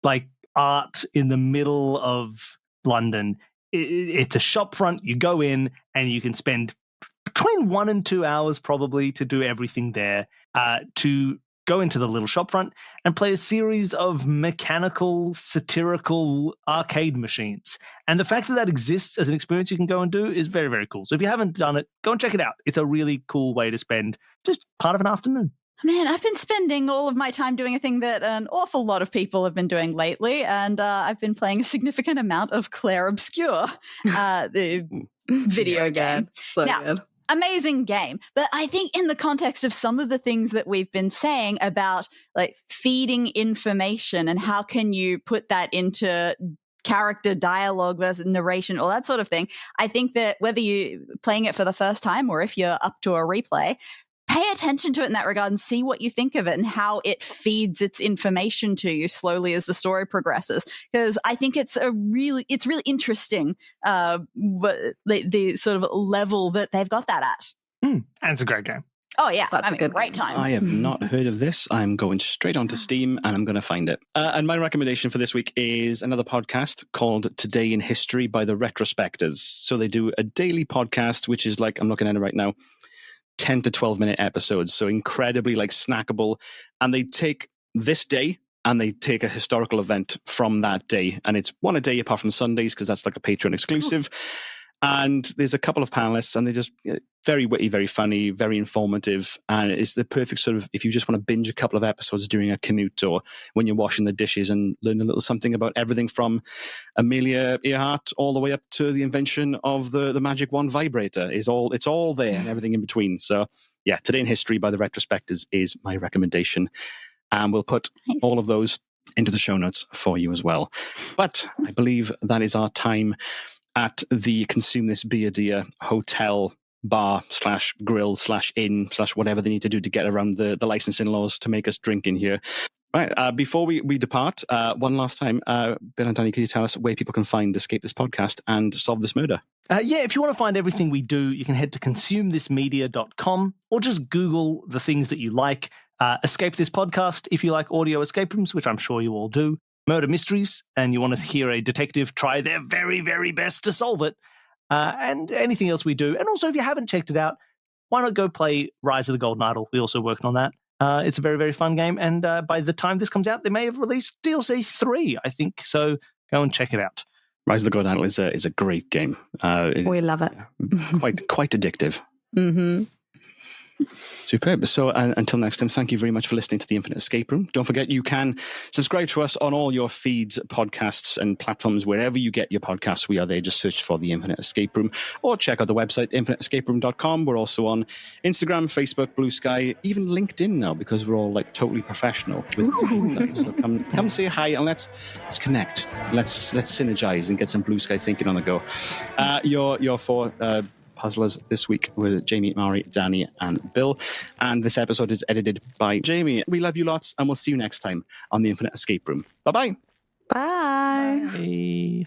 D: like art in the middle of London. It's a shop front. You go in and you can spend between 1 and 2 hours probably to do everything there, to go into the little shop front and play a series of mechanical, satirical arcade machines. And the fact that exists as an experience you can go and do is very, very cool. So if you haven't done it, go and check it out. It's a really cool way to spend just part of an afternoon.
C: Man, I've been spending all of my time doing a thing that an awful lot of people have been doing lately, and I've been playing a significant amount of Clair Obscur, the video game.
B: So good.
C: Amazing game. But I think in the context of some of the things that we've been saying about like feeding information and how can you put that into character dialogue versus narration, all that sort of thing, I think that whether you're playing it for the first time or if you're up to a replay, pay attention to it in that regard and see what you think of it and how it feeds its information to you slowly as the story progresses. Because I think it's really interesting the sort of level that they've got that at.
D: And it's a great game.
C: Oh, yeah.
B: Such a good
C: great time.
A: I have not heard of this. I'm going straight onto Steam and I'm going to find it. And my recommendation for this week is another podcast called Today in History by the Retrospectors. So they do a daily podcast, which is like, I'm looking at it right now, 10 to 12 minute episodes. So incredibly like snackable. And they take this day and they take a historical event from that day. And it's one a day apart from Sundays, because that's like a Patreon exclusive. And there's a couple of panelists and they're just very witty, very funny, very informative. And it's the perfect sort of, if you just want to binge a couple of episodes during a commute or when you're washing the dishes and learn a little something about everything from Amelia Earhart all the way up to the invention of the magic wand vibrator. It's all there and everything in between. So yeah, Today in History by the Retrospectors is my recommendation. And we'll put all of those into the show notes for you as well. But I believe that is our time at the Consume This Beer Dear Hotel bar/grill/inn/whatever they need to do to get around the licensing laws to make us drink in here. Right. Before we depart, one last time, Bill and Dani, can you tell us where people can find Escape This Podcast and Solve This Murder?
D: If you want to find everything we do, you can head to consumethismedia.com or just Google the things that you like. Escape This Podcast if you like audio escape rooms, which I'm sure you all do. Murder mysteries, and you want to hear a detective try their very, very best to solve it. And anything else we do. And also, if you haven't checked it out, why not go play Rise of the Golden Idol? We're also working on that. It's a very, very fun game. And by the time this comes out, they may have released DLC 3, I think. So go and check it out.
A: Rise of the Golden Idol is a great game.
B: We love it.
A: Quite addictive.
B: Mm-hmm.
A: Superb. So until next time, thank you very much for listening to The Infinite Escape Room. Don't forget, you can subscribe to us on all your feeds, podcasts, and platforms. Wherever you get your podcasts, we are there. Just search for The Infinite Escape Room or check out the website, infiniteescaperoom.com. We're also on Instagram, Facebook, Blue Sky, even LinkedIn now, because we're all like totally professional. So come say hi and let's connect. Let's synergize and get some Blue Sky thinking on the go. Your four puzzlers this week with Jamie, Mairi, Dani, and Bill. And this episode is edited by Jamie. We love you lots, and we'll see you next time on The Infinite Escape Room. Bye-bye.
B: Bye.
D: Bye.